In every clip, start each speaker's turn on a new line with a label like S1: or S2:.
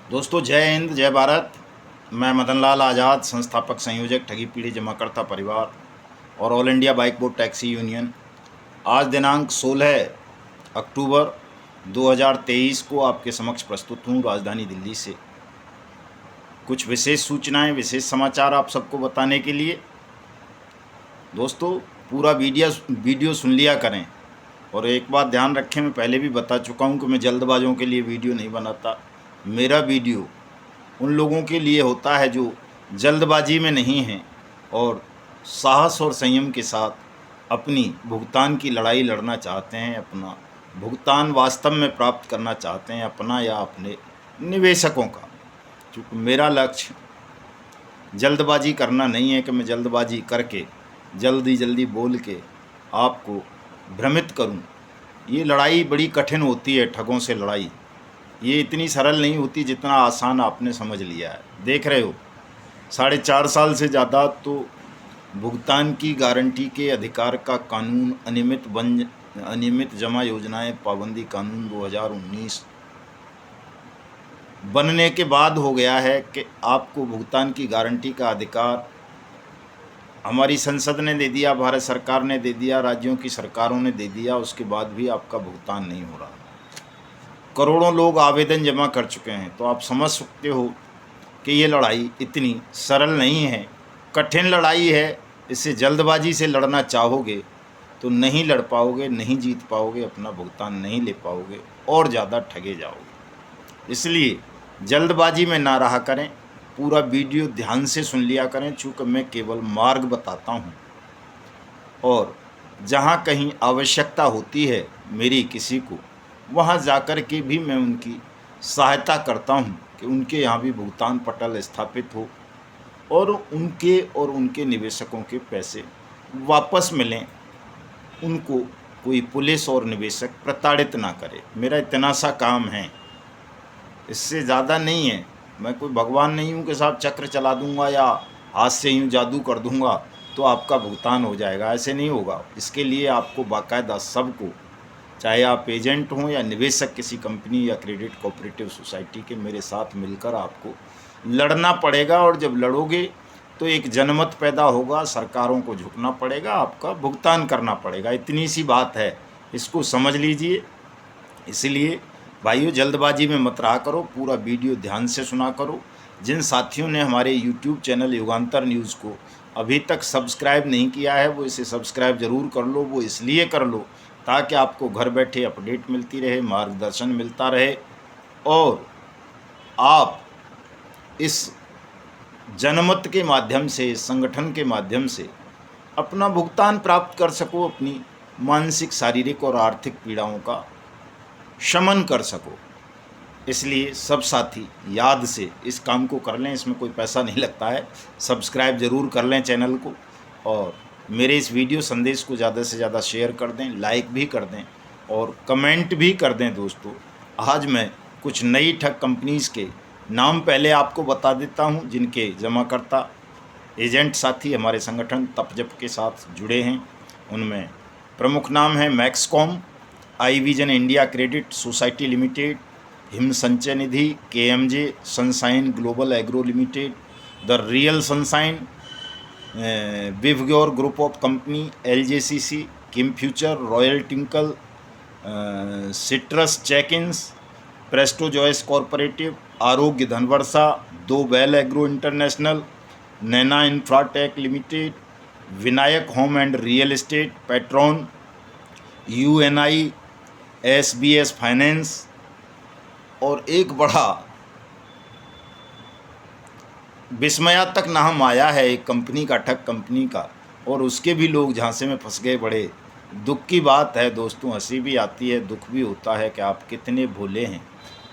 S1: दोस्तों, जय हिंद, जय भारत। मैं मदन लाल आज़ाद, संस्थापक संयोजक ठगी पीढ़ी जमाकर्ता परिवार और all India bike board taxi union. आज दिनांक 16 अक्टूबर 2023 को आपके समक्ष प्रस्तुत हूँ राजधानी दिल्ली से कुछ विशेष सूचनाएं, विशेष समाचार आप सबको बताने के लिए। दोस्तों, पूरा वीडियो सुन लिया करें। और एक बात ध्यान रखें, मैं पहले भी बता चुका हूँ कि मैं जल्दबाजों के लिए वीडियो नहीं बनाता। मेरा वीडियो उन लोगों के लिए होता है जो जल्दबाजी में नहीं हैं और साहस और संयम के साथ अपनी भुगतान की लड़ाई लड़ना चाहते हैं, अपना भुगतान वास्तव में प्राप्त करना चाहते हैं, अपना या अपने निवेशकों का। क्योंकि मेरा लक्ष्य जल्दबाजी करना नहीं है कि मैं जल्दबाजी करके जल्दी बोल के आपको भ्रमित करूं। ये लड़ाई बड़ी कठिन होती है, ठगों से लड़ाई। ये इतनी सरल नहीं होती जितना आसान आपने समझ लिया है। देख रहे हो, 4.5 साल से ज़्यादा तो भुगतान की गारंटी के अधिकार का कानून, अनियमित जमा योजनाएं पाबंदी कानून 2019 बनने के बाद हो गया है कि आपको भुगतान की गारंटी का अधिकार हमारी संसद ने दे दिया, भारत सरकार ने दे दिया, राज्यों की सरकारों ने दे दिया। उसके बाद भी आपका भुगतान नहीं हो रहा। करोड़ों लोग आवेदन जमा कर चुके हैं। तो आप समझ सकते हो कि ये लड़ाई इतनी सरल नहीं है, कठिन लड़ाई है। इससे जल्दबाजी से लड़ना चाहोगे तो नहीं लड़ पाओगे, नहीं जीत पाओगे, अपना भुगतान नहीं ले पाओगे और ज़्यादा ठगे जाओगे। इसलिए जल्दबाजी में ना रहा करें, पूरा वीडियो ध्यान से सुन लिया करें। चूँकि मैं केवल मार्ग बताता हूँ और जहाँ कहीं आवश्यकता होती है मेरी किसी को, वहाँ जाकर के भी मैं उनकी सहायता करता हूँ कि उनके यहाँ भी भुगतान पटल स्थापित हो और उनके निवेशकों के पैसे वापस मिलें, उनको कोई पुलिस और निवेशक प्रताड़ित ना करे। मेरा इतना सा काम है, इससे ज़्यादा नहीं है। मैं कोई भगवान नहीं हूँ कि साहब चक्र चला दूँगा या हाथ से यूँ जादू कर दूँगा तो आपका भुगतान हो जाएगा। ऐसे नहीं होगा। इसके लिए आपको बाकायदा सबको, चाहे आप एजेंट हों या निवेशक किसी कंपनी या क्रेडिट कोऑपरेटिव सोसाइटी के, मेरे साथ मिलकर आपको लड़ना पड़ेगा। और जब लड़ोगे तो एक जनमत पैदा होगा, सरकारों को झुकना पड़ेगा, आपका भुगतान करना पड़ेगा। इतनी सी बात है, इसको समझ लीजिए। इसलिए भाइयों, जल्दबाजी में मत रहा करो, पूरा वीडियो ध्यान से सुना करो। जिन साथियों ने हमारे यूट्यूब चैनल युगांतर न्यूज़ को अभी तक सब्सक्राइब नहीं किया है, वो इसे सब्सक्राइब ज़रूर कर लो। वो इसलिए कर लो ताकि आपको घर बैठे अपडेट मिलती रहे, मार्गदर्शन मिलता रहे और आप इस जनमत के माध्यम से, इस संगठन के माध्यम से अपना भुगतान प्राप्त कर सको, अपनी मानसिक, शारीरिक और आर्थिक पीड़ाओं का शमन कर सको। इसलिए सब साथी याद से इस काम को कर लें। इसमें कोई पैसा नहीं लगता है। सब्सक्राइब ज़रूर कर लें चैनल को और मेरे इस वीडियो संदेश को ज़्यादा से ज़्यादा शेयर कर दें, लाइक भी कर दें और कमेंट भी कर दें। दोस्तों, आज मैं कुछ नई ठग कंपनीज़ के नाम पहले आपको बता देता हूं, जिनके जमाकर्ता एजेंट साथी हमारे संगठन तपजप के साथ जुड़े हैं। उनमें प्रमुख नाम है Maxcom, I vision India credit society limited, Him Sanchay Nidhi, KMJ sunshine global agro limited, the real sunshine, विवग्योर group of company, LJCC, Kim future, royal twinkle, citrus check inns, presto joys corporative, Arogya Dhanvarsha, दो बैल agro international, Naina infratech limited, Vinayak home and real estate, Petron, UNI, SBS finance और एक बड़ा विस्मयात्मक नाम आया है एक कंपनी का, ठग कंपनी का, और उसके भी लोग झांसे में फंस गए। बड़े दुख की बात है दोस्तों, हंसी भी आती है, दुख भी होता है कि आप कितने भोले हैं,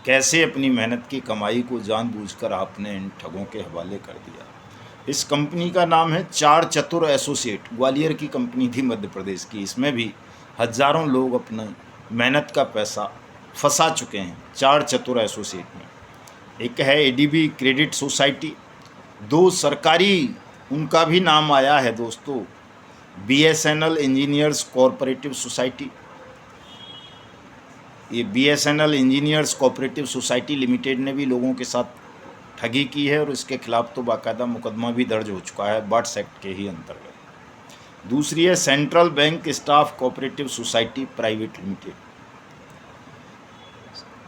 S1: कैसे अपनी मेहनत की कमाई को जानबूझकर आपने इन ठगों के हवाले कर दिया। इस कंपनी का नाम है चार चतुर एसोसिएट। ग्वालियर की कंपनी थी, मध्य प्रदेश की। इसमें भी हज़ारों लोग अपना मेहनत का पैसा फंसा चुके हैं चार चतुर एसोसिएट में। एक है ADB क्रेडिट सोसाइटी, दो सरकारी, उनका भी नाम आया है दोस्तों, BSNL इंजीनियर्स कोऑपरेटिव सोसाइटी, ये BSNL engineers cooperative society limited ने भी लोगों के साथ ठगी की है और इसके खिलाफ तो बाकायदा मुकदमा भी दर्ज हो चुका है बट्स एक्ट के ही अंतर्गत। दूसरी है central bank staff cooperative society private limited.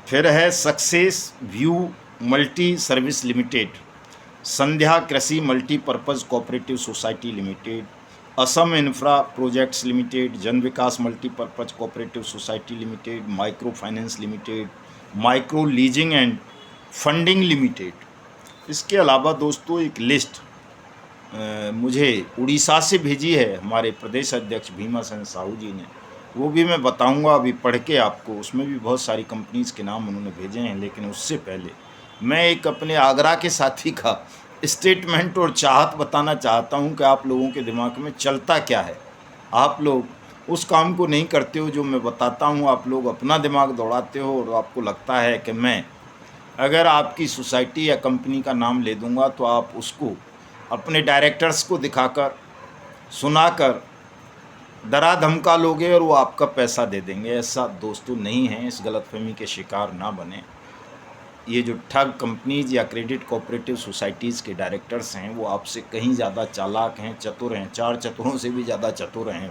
S1: फिर है success view multi service limited, Sandhya Krishi multipurpose cooperative society limited, Assam infra projects limited, Jan Vikas multipurpose cooperative society limited, micro finance limited, micro leasing and funding limited. इसके अलावा दोस्तों एक list मुझे उड़ीसा से भेजी है हमारे प्रदेश अध्यक्ष भीमासेन साहू जी ने, वो भी मैं बताऊंगा अभी पढ़ के आपको। उसमें भी बहुत सारी कंपनीज़ के नाम उन्होंने भेजे हैं, लेकिन उससे पहले मैं एक अपने आगरा के साथी का स्टेटमेंट और चाहत बताना चाहता हूं कि आप लोगों के दिमाग में चलता क्या है। आप लोग उस काम को नहीं करते हो जो मैं बताता हूं, आप लोग अपना दिमाग दौड़ाते हो और आपको लगता है कि मैं अगर आपकी सोसाइटी या कंपनी का नाम ले दूंगा तो आप उसको अपने डायरेक्टर्स को दिखाकर सुनाकर डरा धमका लोगे और वो आपका पैसा दे देंगे। ऐसा दोस्तों नहीं है, इस गलतफहमी के शिकार ना बने। ये जो ठग कंपनीज या क्रेडिट कोऑपरेटिव सोसाइटीज़ के डायरेक्टर्स हैं वो आपसे कहीं ज़्यादा चालाक हैं, चतुर हैं, चार चतुरों से भी ज़्यादा चतुर हैं।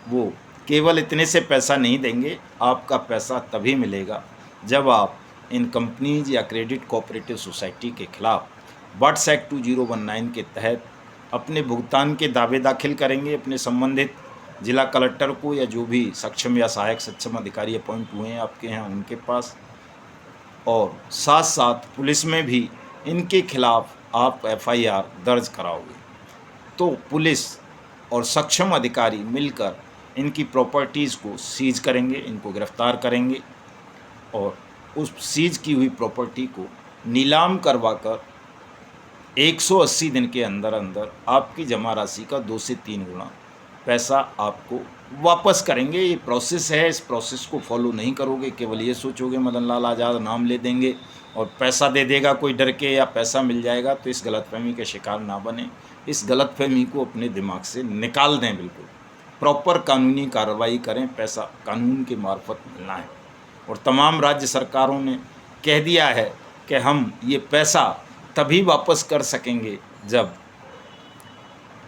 S1: वो केवल इतने से पैसा नहीं देंगे, आपका पैसा तभी मिलेगा जब आप इन कंपनीज या क्रेडिट कोऑपरेटिव सोसाइटी के खिलाफ बट्स एक्ट 2019 के तहत अपने भुगतान के दावे दाखिल करेंगे अपने संबंधित जिला कलेक्टर को या जो भी सक्षम या सहायक सक्षम अधिकारी अपॉइंट हुए हैं आपके यहाँ उनके पास, और साथ साथ पुलिस में भी इनके खिलाफ आप FIR दर्ज कराओगे। तो पुलिस और सक्षम अधिकारी मिलकर इनकी प्रॉपर्टीज़ को सीज करेंगे, इनको गिरफ्तार करेंगे और उस सीज की हुई प्रॉपर्टी को नीलाम करवाकर 180 दिन के अंदर अंदर आपकी जमा राशि का 2 से 3 गुना पैसा आपको वापस करेंगे। ये प्रोसेस है, इस प्रोसेस को फॉलो नहीं करोगे, केवल ये सोचोगे मदन लाल आज़ाद नाम ले देंगे और पैसा दे देगा कोई डर के या पैसा मिल जाएगा, तो इस गलतफहमी के शिकार ना बने। इस गलतफहमी को अपने दिमाग से निकाल दें, बिल्कुल प्रॉपर कानूनी कार्रवाई करें, पैसा कानून के मार्फत मिलना है। और तमाम राज्य सरकारों ने कह दिया है कि हम ये पैसा तभी वापस कर सकेंगे जब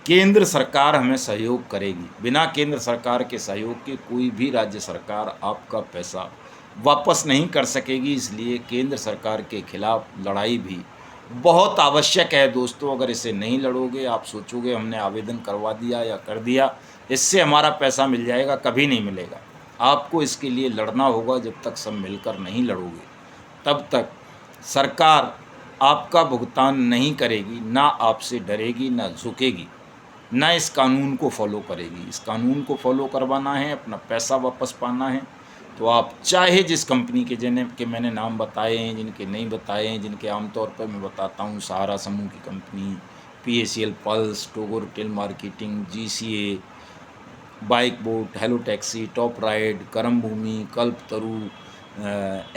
S1: केंद्र सरकार हमें सहयोग करेगी। बिना केंद्र सरकार के सहयोग के कोई भी राज्य सरकार आपका पैसा वापस नहीं कर सकेगी। इसलिए केंद्र सरकार के खिलाफ लड़ाई भी बहुत आवश्यक है दोस्तों। अगर इसे नहीं लड़ोगे, आप सोचोगे हमने आवेदन करवा दिया या कर दिया, इससे हमारा पैसा मिल जाएगा, कभी नहीं मिलेगा। आपको इसके लिए लड़ना होगा। जब तक सब मिलकर नहीं लड़ोगे तब तक सरकार आपका भुगतान नहीं करेगी, ना आपसे डरेगी, ना झुकेगी, ना इस कानून को फॉलो करेगी। इस कानून को फॉलो करवाना है, अपना पैसा वापस पाना है, तो आप चाहे जिस कंपनी के जिन्हें के मैंने नाम बताए हैं, जिनके नहीं बताए हैं, जिनके आमतौर पर मैं बताता हूँ, सहारा समूह की company, PACL pulse, Togo retail marketing, GCA, bike boat, hello taxi, top ride, करम भूमि, कल्पतरु,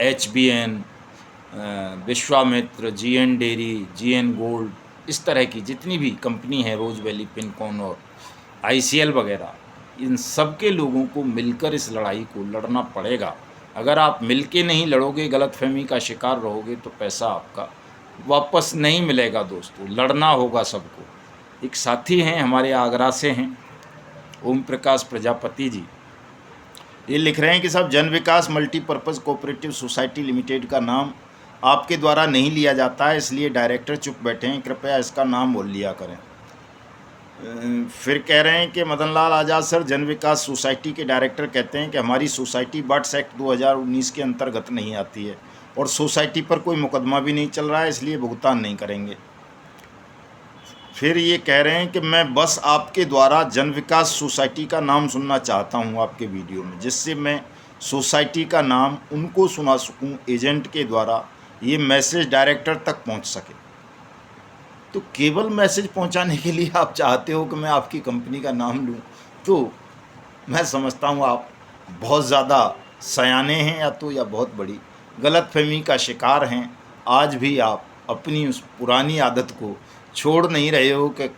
S1: HBN, Vishwamitra, GN dairy, GN gold, इस तरह की जितनी भी कंपनी है, रोज वैली, पिनकॉन और ICL वगैरह, इन सब के लोगों को मिलकर इस लड़ाई को लड़ना पड़ेगा। अगर आप मिलके नहीं लड़ोगे, गलतफहमी का शिकार रहोगे, तो पैसा आपका वापस नहीं मिलेगा दोस्तों। लड़ना होगा सबको। एक साथी हैं हमारे आगरा से हैं, ओम प्रकाश प्रजापति जी, ये लिख रहे हैं कि साहब जन Vikas multipurpose cooperative society limited का नाम आपके द्वारा नहीं लिया जाता है, इसलिए डायरेक्टर चुप बैठे हैं, कृपया इसका नाम बोल लिया करें। फिर कह रहे हैं कि मदन लाल आज़ाद सर, जन विकास सोसाइटी के डायरेक्टर कहते हैं कि हमारी सोसाइटी बट्स एक्ट 2019 के अंतर्गत नहीं आती है और सोसाइटी पर कोई मुकदमा भी नहीं चल रहा है, इसलिए भुगतान नहीं करेंगे। फिर ये कह रहे हैं कि मैं बस आपके द्वारा जन विकास सोसाइटी का नाम सुनना चाहता हूँ आपके वीडियो में, जिससे मैं सोसाइटी का नाम उनको सुना सकूँ, एजेंट के द्वारा ये मैसेज डायरेक्टर तक पहुँच सके। तो केवल मैसेज पहुंचाने के लिए आप चाहते हो कि मैं आपकी कंपनी का नाम लूं, तो मैं समझता हूं आप बहुत ज़्यादा सयाने हैं या बहुत बड़ी गलतफहमी का शिकार हैं। आज भी आप अपनी उस पुरानी आदत को छोड़ नहीं रहे हो कि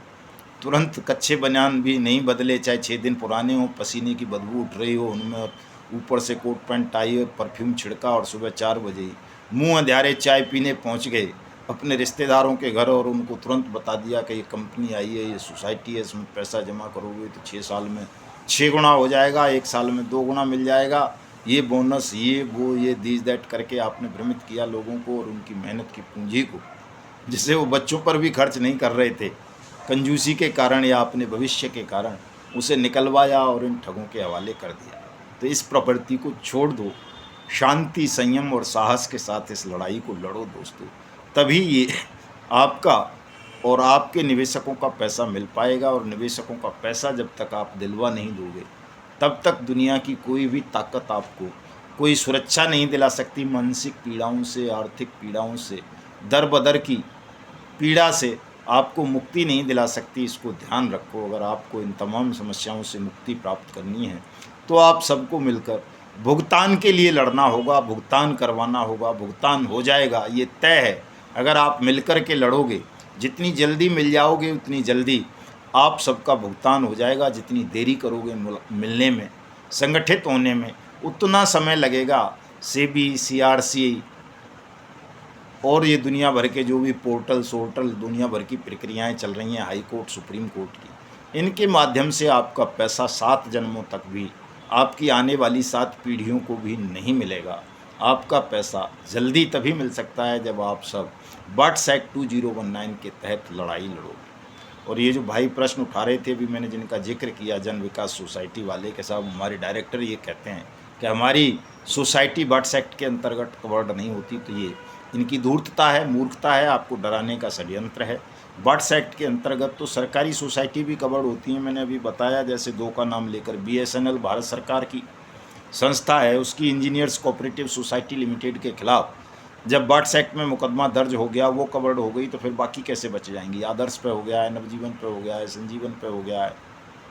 S1: तुरंत कच्चे बनियान भी नहीं बदले, चाहे 6 दिन पुराने हों, पसीने की बदबू उठ रही हो उनमें और ऊपर से कोट पैंट टाई और परफ्यूम छिड़का और सुबह 4 बजे ही मुँह अंधियारे चाय पीने पहुंच गए अपने रिश्तेदारों के घर और उनको तुरंत बता दिया कि ये कंपनी आई है, ये सोसाइटी है, इसमें पैसा जमा करोगे तो 6 साल में 6 गुना हो जाएगा, 1 साल में 2 गुना मिल जाएगा, ये बोनस, ये वो, ये दिस दैट करके आपने भ्रमित किया लोगों को और उनकी मेहनत की पूंजी को, जिससे वो बच्चों पर भी खर्च नहीं कर रहे थे, कंजूसी के कारण या अपने भविष्य के कारण उसे निकलवाया और इन ठगों के हवाले कर दिया। तो इस प्रवृत्ति को छोड़ दो, शांति, संयम और साहस के साथ इस लड़ाई को लड़ो दोस्तों, तभी ये आपका और आपके निवेशकों का पैसा मिल पाएगा। और निवेशकों का पैसा जब तक आप दिलवा नहीं दोगे तब तक दुनिया की कोई भी ताकत आपको कोई सुरक्षा नहीं दिला सकती। मानसिक पीड़ाओं से, आर्थिक पीड़ाओं से, दर बदर की पीड़ा से आपको मुक्ति नहीं दिला सकती। इसको ध्यान रखो। अगर आपको इन तमाम समस्याओं से मुक्ति प्राप्त करनी है तो आप सबको मिलकर भुगतान के लिए लड़ना होगा, भुगतान करवाना होगा। भुगतान हो जाएगा, ये तय है। अगर आप मिलकर के लड़ोगे, जितनी जल्दी मिल जाओगे उतनी जल्दी आप सबका भुगतान हो जाएगा। जितनी देरी करोगे मिलने में, संगठित होने में, उतना समय लगेगा। सेबी, सीआरसी और ये दुनिया भर के जो भी पोर्टल सोर्टल, दुनिया भर की प्रक्रियाएं चल रही हैं, हाई कोर्ट, सुप्रीम कोर्ट की, इनके माध्यम से आपका पैसा 7 जन्मों तक भी, आपकी आने वाली 7 पीढ़ियों को भी नहीं मिलेगा। आपका पैसा जल्दी तभी मिल सकता है जब आप सब बट्स एक्ट 2019 के तहत लड़ाई लड़ोगे। और ये जो भाई प्रश्न उठा रहे थे, भी मैंने जिनका जिक्र किया, जन विकास सोसाइटी वाले के साहब, हमारे डायरेक्टर ये कहते हैं कि हमारी सोसाइटी बट्स एक्ट के अंतर्गत कवर्ड नहीं होती, तो ये इनकी धूर्तता है, मूर्खता है, आपको डराने का षड्यंत्र है। बट्स एक्ट के अंतर्गत तो सरकारी सोसाइटी भी कवर्ड होती हैं। मैंने अभी बताया, जैसे 2 का नाम लेकर, BSNL भारत सरकार की संस्था है, उसकी इंजीनियर्स कोऑपरेटिव सोसाइटी लिमिटेड के खिलाफ जब बट्स एक्ट में मुकदमा दर्ज हो गया, वो कवर्ड हो गई, तो फिर बाकी कैसे बच जाएंगी। आदर्श पे हो गया है, नवजीवन पे हो गया है, संजीवन पे हो गया है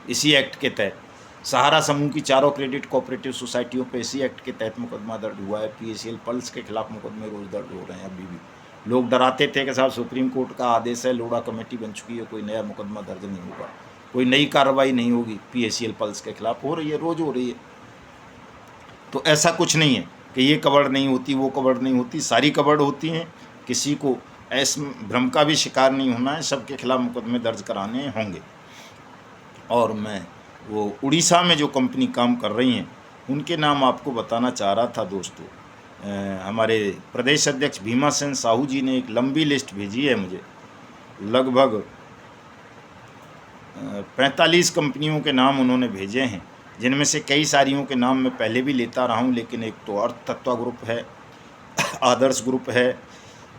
S1: इसी एक्ट के तहत। सहारा समूह की 4 क्रेडिट कोऑपरेटिव सोसाइटियों पे इसी एक्ट के तहत मुकदमा दर्ज हुआ है। PACL पल्स के खिलाफ मुकदमे रोज दर्ज हो रहे हैं। अभी भी लोग डराते थे कि साहब सुप्रीम कोर्ट का आदेश है, लोढ़ा कमेटी बन चुकी है, कोई नया मुकदमा दर्ज नहीं होगा, कोई नई कार्रवाई नहीं होगी। PACL पल्स के खिलाफ हो रही है, रोज़ हो रही है। तो ऐसा कुछ नहीं है कि ये कवर्ड नहीं होती, वो कवर्ड नहीं होती, सारी कवर्ड होती हैं। किसी को ऐसे भ्रम का भी शिकार नहीं होना है, सबके खिलाफ मुकदमे दर्ज कराने होंगे। और मैं वो उड़ीसा में जो कंपनी काम कर रही हैं उनके नाम आपको बताना चाह रहा था दोस्तों। हमारे प्रदेश अध्यक्ष भीमासेन साहू जी ने एक लंबी लिस्ट भेजी है मुझे, लगभग 45 कंपनियों के नाम उन्होंने भेजे हैं, जिनमें से कई सारियों के नाम मैं पहले भी लेता रहा हूं, लेकिन एक तो अर्थ तत्व ग्रुप है, आदर्श ग्रुप है,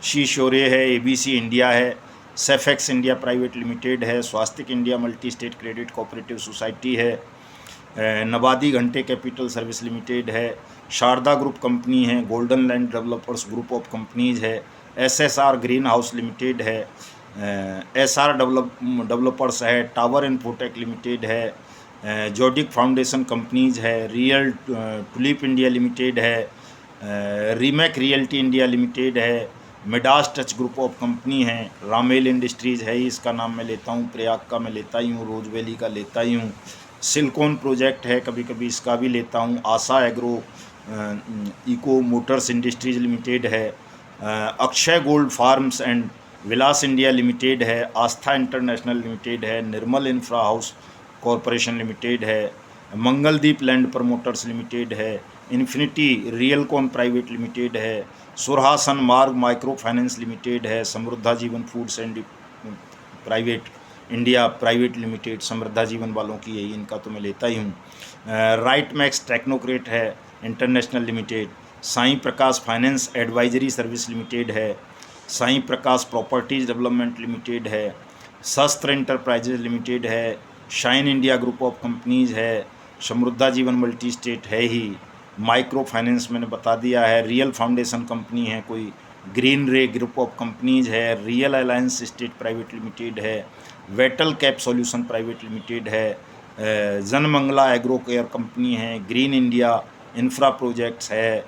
S1: शीशोरे है, ABC इंडिया है, सेफेक्स इंडिया प्राइवेट लिमिटेड है, Swastik India multi state credit cooperative society है, नबादी घंटे कैपिटल सर्विस लिमिटेड है, शारदा ग्रुप कंपनी है, golden land developers group of companies है, SSR ग्रीन हाउस लिमिटेड है, SR डेवलपर्स है, टावर इन्फोटेक लिमिटेड है, जोडिक फाउंडेशन कंपनीज है, रियल टुलिप इंडिया लिमिटेड है, रीमेक रियल्टी इंडिया लिमिटेड है, Midas touch group of company है, Ramel industries है, इसका नाम मैं लेता हूँ, प्रयाग का मैं लेता ही हूँ, रोज वैली का लेता ही हूँ, सिलिकॉन प्रोजेक्ट है, कभी कभी इसका भी लेता हूँ, Asha agro, eco motors industries limited है, Akshay gold farms and Vilas India limited है, आस्था इंटरनेशनल लिमिटेड है, Nirmal infra house corporation limited है, मंगलदीप लैंड प्रमोटर्स लिमिटेड है, इन्फिनिटी रियलकॉन प्राइवेट लिमिटेड है, सुरहासन मार्ग माइक्रो फाइनेंस लिमिटेड है, Samriddha Jeevan foods and private India private limited, Samriddha Jeevan वालों की यही, इनका तो मैं लेता ही हूँ, राइट मैक्स टेक्नोक्रेट है इंटरनेशनल लिमिटेड, साईं प्रकाश फाइनेंस एडवाइजरी सर्विस लिमिटेड है, साईं प्रकाश प्रॉपर्टीज डेवलपमेंट लिमिटेड है, शस्त्र इंटरप्राइजेज लिमिटेड है, shine India group of companies है, समृद्धा जीवन मल्टी स्टेट है ही, माइक्रो फाइनेंस मैंने बता दिया है, रियल फाउंडेशन कंपनी है कोई, green ray group of companies है, real alliance state private limited है, vital cap solution private limited है, जनमंगला एग्रो केयर कंपनी है, ग्रीन इंडिया इंफ्रा प्रोजेक्ट्स है,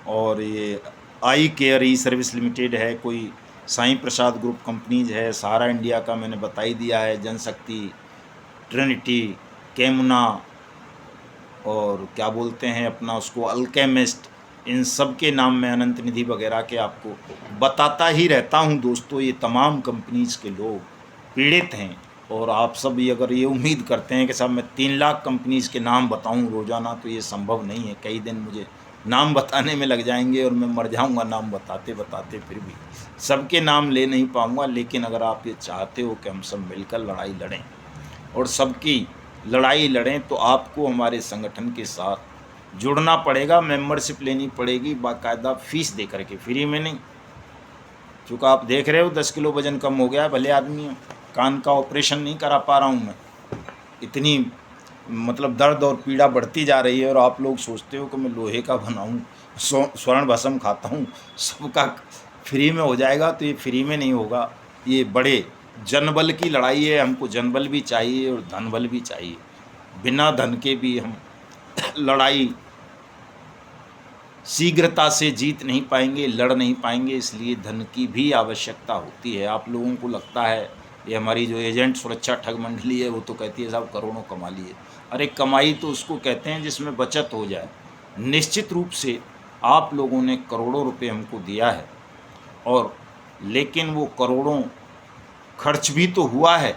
S1: और ये I care e service limited है कोई, साईं प्रसाद ग्रुप कंपनीज है, सहारा इंडिया का मैंने बता ही दिया है, जनशक्ति, ट्रिनिटी, केमुना, और क्या बोलते हैं अपना उसको अल्केमिस्ट, इन सब के नाम में अनंत निधि वगैरह के आपको बताता ही रहता हूँ दोस्तों। ये तमाम कंपनीज़ के लोग पीड़ित हैं और आप सब ये अगर ये उम्मीद करते हैं कि साहब मैं 3 लाख कंपनीज़ के नाम बताऊं रोज़ाना, तो ये संभव नहीं है। कई दिन मुझे नाम बताने में लग जाएंगे और मैं मर जाऊंगा नाम बताते बताते, फिर भी सबके नाम ले नहीं पाऊंगा। लेकिन अगर आप ये चाहते हो कि हम सब मिलकर लड़ाई लड़ें और सबकी लड़ाई लड़ें, तो आपको हमारे संगठन के साथ जुड़ना पड़ेगा, मेंबरशिप लेनी पड़ेगी बाकायदा फ़ीस दे करके, फ्री में नहीं। चूँकि आप देख रहे हो 10 किलो वज़न कम हो गया, भले आदमी हो, कान का ऑपरेशन नहीं करा पा रहा हूँ मैं, इतनी मतलब दर्द और पीड़ा बढ़ती जा रही है। और आप लोग सोचते हो कि मैं लोहे का बना हूँ, स्वर्ण भस्म खाता हूँ, सबका फ्री में हो जाएगा, तो ये फ्री में नहीं होगा। ये बड़े जनबल की लड़ाई है, हमको जनबल भी चाहिए और धनबल भी चाहिए। बिना धन के भी हम लड़ाई शीघ्रता से जीत नहीं पाएंगे, लड़ नहीं पाएंगे, इसलिए धन की भी आवश्यकता होती है। आप लोगों को लगता है ये हमारी जो एजेंट सुरक्षा ठग मंडली है वो तो कहती है साहब करोड़ों कमा लिए। अरे कमाई तो उसको कहते हैं जिसमें बचत हो जाए। निश्चित रूप से आप लोगों ने करोड़ों रुपए हमको दिया है, और लेकिन वो करोड़ों खर्च भी तो हुआ है।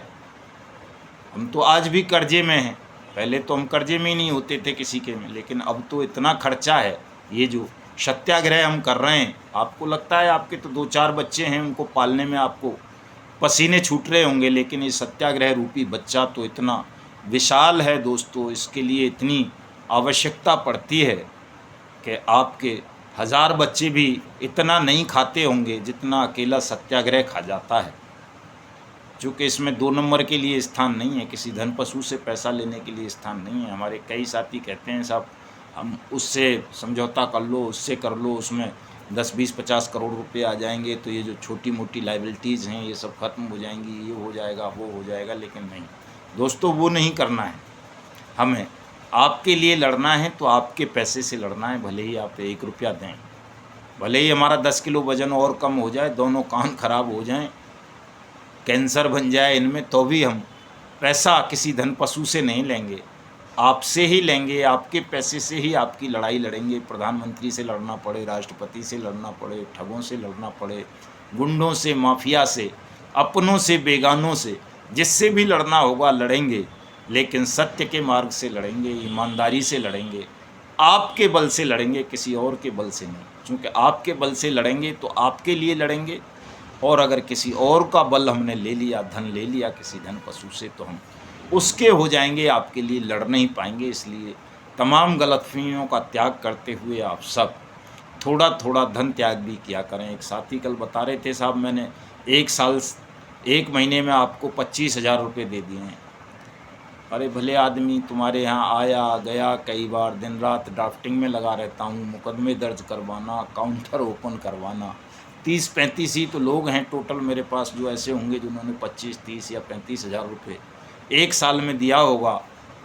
S1: हम तो आज भी कर्जे में हैं, पहले तो हम कर्जे में ही नहीं होते थे किसी के में, लेकिन अब तो इतना खर्चा है। ये जो सत्याग्रह हम कर रहे हैं, आपको लगता है आपके तो 2-4 बच्चे हैं, उनको पालने में आपको पसीने छूट रहे होंगे, लेकिन ये सत्याग्रह रूपी बच्चा तो इतना विशाल है दोस्तों, इसके लिए इतनी आवश्यकता पड़ती है कि आपके 1000 बच्चे भी इतना नहीं खाते होंगे जितना अकेला सत्याग्रह खा जाता है। चूँकि इसमें 2 नंबर के लिए स्थान नहीं है, किसी धन पशु से पैसा लेने के लिए स्थान नहीं है। हमारे कई साथी कहते हैं साहब हम उससे समझौता कर लो, उससे कर लो, उसमें 10, 20, 50 करोड़ रुपए आ जाएंगे, तो ये जो छोटी मोटी लाइबिलिटीज़ हैं ये सब खत्म हो जाएंगी, ये हो जाएगा, वो हो जाएगा। लेकिन नहीं दोस्तों, वो नहीं करना है। हमें आपके लिए लड़ना है तो आपके पैसे से लड़ना है, भले ही आप 1 रुपया दें, भले ही हमारा 10 किलो वज़न और कम हो जाए, दोनों कान खराब हो जाएं, कैंसर बन जाए इनमें, तो भी हम पैसा किसी धन पशु से नहीं लेंगे, आपसे ही लेंगे। आपके पैसे से ही आपकी लड़ाई लड़ेंगे। प्रधानमंत्री से लड़ना पड़े, राष्ट्रपति से लड़ना पड़े, ठगों से लड़ना पड़े, गुंडों से, माफिया से, अपनों से, बेगानों से, जिससे भी लड़ना होगा लड़ेंगे, लेकिन सत्य के मार्ग से लड़ेंगे, ईमानदारी से लड़ेंगे, आपके बल से लड़ेंगे, किसी और के बल से नहीं। क्योंकि आपके बल से लड़ेंगे तो आपके लिए लड़ेंगे, और अगर किसी और का बल हमने ले लिया, धन ले लिया किसी धन पशु से, तो हम उसके हो जाएंगे, आपके लिए लड़ नहीं पाएंगे। इसलिए तमाम गलतफहमियों का त्याग करते हुए आप सब थोड़ा थोड़ा धन त्याग भी किया करें। एक साथी कल बता रहे थे साहब मैंने 1 महीने में आपको 25,000 रुपये दे दिए हैं। अरे भले आदमी, तुम्हारे यहाँ आया गया कई बार, दिन रात ड्राफ्टिंग में लगा रहता हूँ, मुकदमे दर्ज करवाना, काउंटर ओपन करवाना, 30-35 ही तो लोग हैं टोटल मेरे पास जो ऐसे होंगे जिन्होंने 25, 30 या 35,000 रुपये 1 साल में दिया होगा।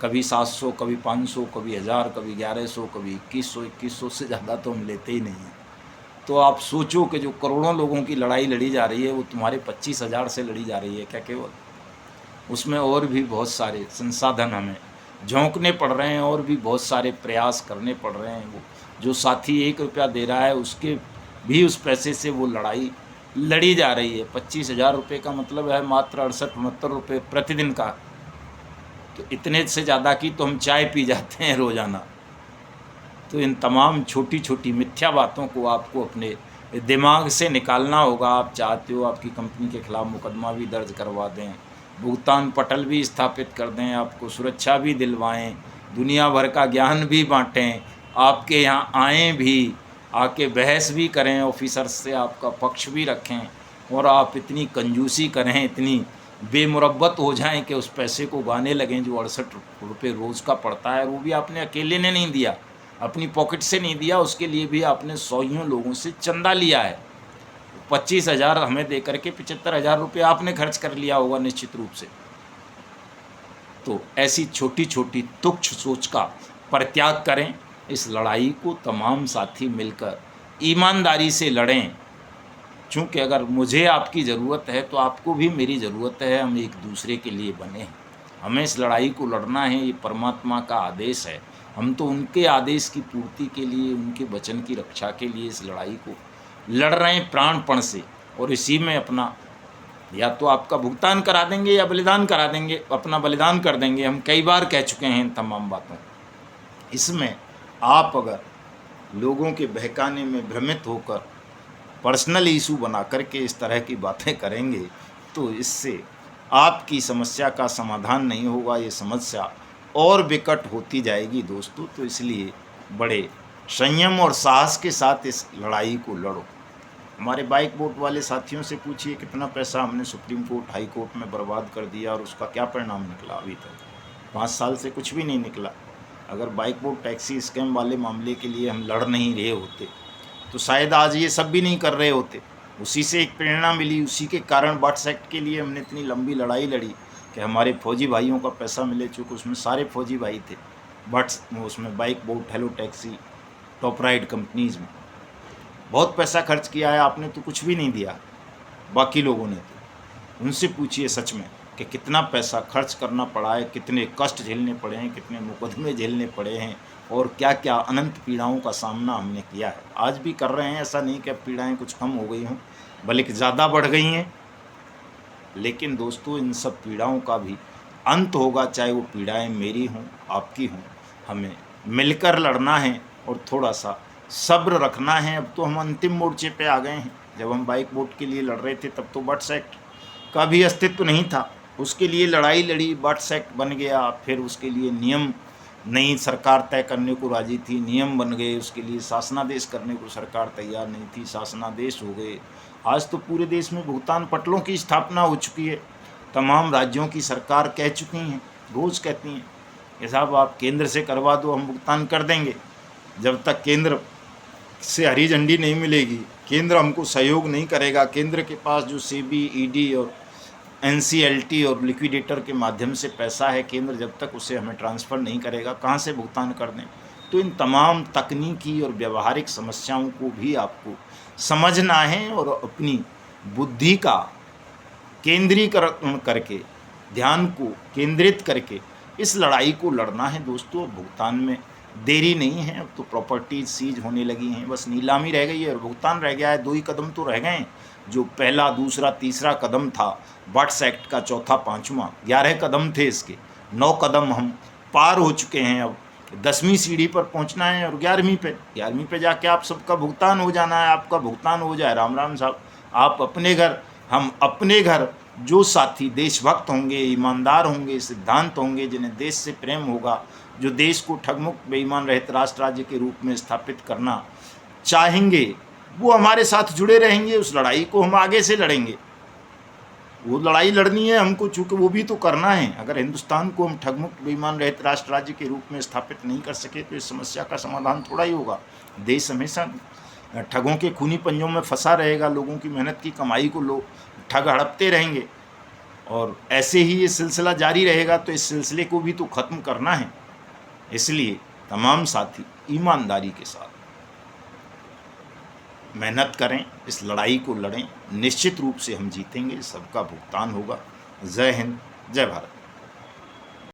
S1: कभी 700, कभी 500, कभी 1000, कभी 1100, कभी 2100 से ज़्यादा तो हम लेते ही नहीं हैं। तो आप सोचो कि जो करोड़ों लोगों की लड़ाई लड़ी जा रही है वो तुम्हारे 25,000 से लड़ी जा रही है क्या केवल? उसमें और भी बहुत सारे संसाधन हमें झोंकने पड़ रहे हैं, और भी बहुत सारे प्रयास करने पड़ रहे हैं। वो जो साथी 1 रुपया दे रहा है उसके भी उस पैसे से वो लड़ाई लड़ी जा रही है। 25,000 रुपये का मतलब है मात्र 68-69 रुपये प्रतिदिन का। तो इतने से ज़्यादा की तो हम चाय पी जाते हैं रोज़ाना। तो इन तमाम छोटी छोटी मिथ्या बातों को आपको अपने दिमाग से निकालना होगा। आप चाहते हो आपकी कंपनी के खिलाफ मुकदमा भी दर्ज करवा दें, भुगतान पटल भी स्थापित कर दें, आपको सुरक्षा भी दिलवाएं, दुनिया भर का ज्ञान भी बांटें, आपके यहाँ आएँ भी, आके बहस भी करें, ऑफिसर से आपका पक्ष भी रखें, और आप इतनी कंजूसी करें, इतनी बेमुरब्बत हो जाएं कि उस पैसे को गाने लगें जो 68 रुपये रोज़ का पड़ता है। वो भी आपने अकेले ने नहीं दिया, अपनी पॉकेट से नहीं दिया, उसके लिए भी आपने सौयों लोगों से चंदा लिया है। 25,000 हमें दे करके 75,000 रुपये आपने खर्च कर लिया होगा निश्चित रूप से। तो ऐसी छोटी छोटी तुच्छ सोच का परित्याग करें। इस लड़ाई को तमाम साथी मिलकर ईमानदारी से लड़ें, क्योंकि अगर मुझे आपकी ज़रूरत है तो आपको भी मेरी ज़रूरत है। हम एक दूसरे के लिए बने हैं, हमें इस लड़ाई को लड़ना है, ये परमात्मा का आदेश है। हम तो उनके आदेश की पूर्ति के लिए, उनके वचन की रक्षा के लिए इस लड़ाई को लड़ रहे हैं प्राणपण से, और इसी में अपना या तो आपका भुगतान करा देंगे या बलिदान करा देंगे, अपना बलिदान कर देंगे। हम कई बार कह चुके हैं इन तमाम बातों को। इसमें आप अगर लोगों के बहकाने में भ्रमित होकर पर्सनल इशू बना करके इस तरह की बातें करेंगे तो इससे आपकी समस्या का समाधान नहीं होगा, ये समस्या और विकट होती जाएगी दोस्तों। तो इसलिए बड़े संयम और साहस के साथ इस लड़ाई को लड़ो। हमारे बाइक बोट वाले साथियों से पूछिए कितना पैसा हमने सुप्रीम कोर्ट, हाई कोर्ट में बर्बाद कर दिया और उसका क्या परिणाम निकला। अभी तक 5 साल से कुछ भी नहीं निकला। अगर बाइक बोट टैक्सी स्कैम वाले मामले के लिए हम लड़ नहीं रहे होते तो शायद आज ये सब भी नहीं कर रहे होते। उसी से एक प्रेरणा मिली, उसी के कारण बट्स एक्ट के लिए हमने इतनी लंबी लड़ाई लड़ी कि हमारे फौजी भाइयों का पैसा मिले, चूँकि उसमें सारे फौजी भाई थे। बट्स उसमें bike boat, hello taxi, top ride companies में बहुत पैसा खर्च किया है। आपने तो कुछ भी नहीं दिया, बाकी लोगों ने तो। उनसे पूछिए सच में कि कितना पैसा खर्च करना पड़ा है, कितने कष्ट झेलने पड़े हैं, कितने मुकदमे झेलने पड़े हैं और क्या क्या अनंत पीड़ाओं का सामना हमने किया है। आज भी कर रहे हैं, ऐसा नहीं कि अब पीड़ाएँ कुछ कम हो गई हों, बल्कि ज़्यादा बढ़ गई हैं। लेकिन दोस्तों इन सब पीड़ाओं का भी अंत होगा, चाहे वो पीड़ाएँ मेरी हों, आपकी हों। हमें मिलकर लड़ना है और थोड़ा सा सब्र रखना है। अब तो हम अंतिम मोर्चे पे आ गए हैं। जब हम बाइक बोट के लिए लड़ रहे थे तब तो बट्स एक्ट का भी अस्तित्व नहीं था। उसके लिए लड़ाई लड़ी, बट्स एक्ट बन गया, फिर उसके लिए नियम नई सरकार तय करने को राजी थी, नियम बन गए। उसके लिए शासनादेश करने को सरकार तैयार नहीं थी, शासनादेश हो गए। आज तो पूरे देश में भुगतान पटलों की स्थापना हो चुकी है। तमाम राज्यों की सरकार कह चुकी हैं, रोज़ कहती हैं कि साहब आप केंद्र से करवा दो, हम भुगतान कर देंगे। जब तक केंद्र से हरी झंडी नहीं मिलेगी, केंद्र हमको सहयोग नहीं करेगा, केंद्र के पास जो सेबी, ईडी और एनसीएलटी और लिक्विडेटर के माध्यम से पैसा है, केंद्र जब तक उसे हमें ट्रांसफ़र नहीं करेगा, कहाँ से भुगतान कर दें। तो इन तमाम तकनीकी और व्यवहारिक समस्याओं को भी आपको समझना है और अपनी बुद्धि का केंद्रीकरण करके, ध्यान को केंद्रित करके इस लड़ाई को लड़ना है दोस्तों। भुगतान में देरी नहीं है। अब तो प्रॉपर्टीज सीज होने लगी हैं, बस नीलामी रह गई है और भुगतान रह गया है। 2 ही कदम तो रह गए हैं। जो पहला, दूसरा, तीसरा कदम था बट्स एक्ट का, चौथा, पाँचवा, 11 कदम थे इसके। 9 कदम हम पार हो चुके हैं। अब 10वीं सीढ़ी पर पहुंचना है और 11वीं पे जाके आप सबका भुगतान हो जाना है। आपका भुगतान हो जाए, राम राम साहब, आप अपने घर, हम अपने घर। जो साथी देशभक्त होंगे, ईमानदार होंगे, सिद्धांत होंगे, जिन्हें देश से प्रेम होगा, जो देश को ठगमुक्त बेईमान रहित राष्ट्र राज्य के रूप में स्थापित करना चाहेंगे, वो हमारे साथ जुड़े रहेंगे। उस लड़ाई को हम आगे से लड़ेंगे। वो लड़ाई लड़नी है हमको, चूँकि वो भी तो करना है। अगर हिंदुस्तान को हम ठगमुक्त बेईमान रहित राष्ट्र राज्य के रूप में स्थापित नहीं कर सके तो इस समस्या का समाधान थोड़ा ही होगा। देश हमेशा ठगों के खूनी पंजों में फंसा रहेगा। लोगों की मेहनत की कमाई को लोग ठग हड़पते रहेंगे और ऐसे ही ये सिलसिला जारी रहेगा। तो इस सिलसिले को भी तो ख़त्म करना है। इसलिए तमाम साथी ईमानदारी के साथ मेहनत करें, इस लड़ाई को लड़ें। निश्चित रूप से हम जीतेंगे, सबका भुगतान होगा। जय हिंद, जय भारत।